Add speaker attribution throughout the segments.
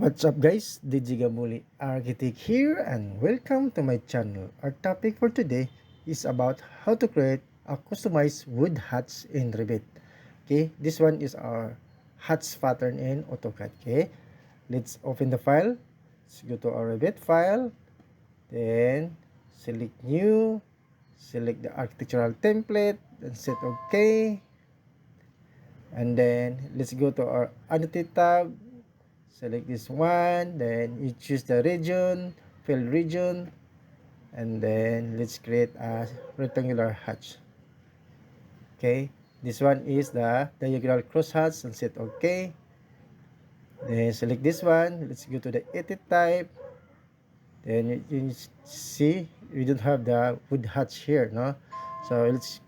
Speaker 1: What's up guys, DJ Gamuli Architect here and welcome to my channel. Our topic for today is about how to create a customized wood huts in Revit. Okay, this one is our huts pattern in Autocad. Okay, let's open the file. Let's go to our Revit file, then select new, select the architectural template, then set OK, and then let's go to our annotate tab. Select this one, then you choose the region, fill region, and then let's create a rectangular hatch. Okay, this one is the diagonal cross hatch and set OK. Then select this one, let's go to the edit type. Then you see we don't have the wood hatch here, no? So let's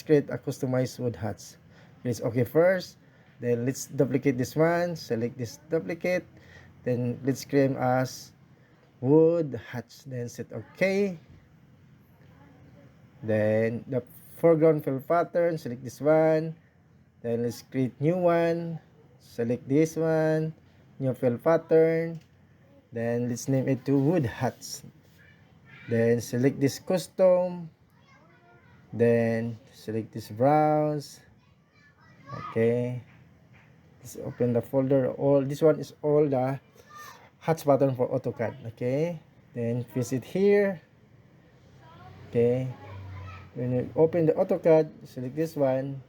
Speaker 1: create a customized wood hatch. Let's OK first. Then let's duplicate this one, select this duplicate, then let's claim as wood hatch, then set OK. Then the foreground fill pattern, select this one, then let's create new one, select this one, new fill pattern, then let's name it to wood hats. Then select this custom, then select this browse. Okay, let's open the folder. All this one is all the hats pattern for AutoCAD. Okay, then paste it here. Okay, when you open the AutoCAD, select this one.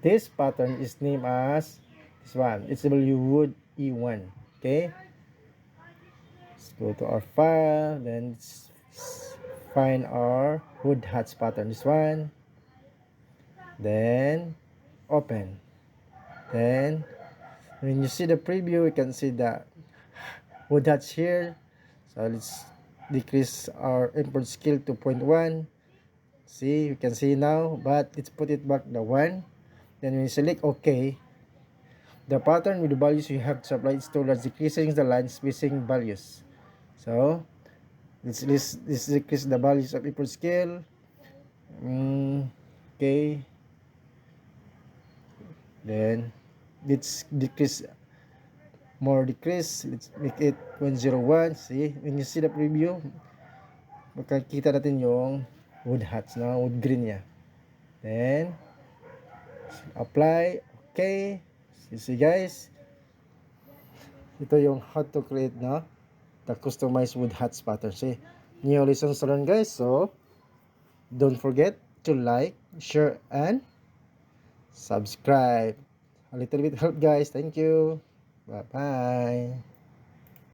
Speaker 1: This pattern is named as this one. It's wood E1. Okay, let's go to our file, then find our wood hats pattern, this one, then open. Then when you see the preview, you can see the wood hats here. So let's decrease our import scale to 0.1. See, you can see now, but let's put it back the 1. Then when you select OK, the pattern with the values you have to apply is towards decreasing the line spacing values. So let's decrease the values of import scale. Okay, then let's decrease let's make it 0.01. See, when you see the preview, makikita natin yung wood hats na wood green niya. Then apply. Okay, see guys, ito yung how to create the customized wood hats pattern. See, new lessons learned guys. So don't forget to like, share, and subscribe. A little bit help guys. Thank you. Bye bye.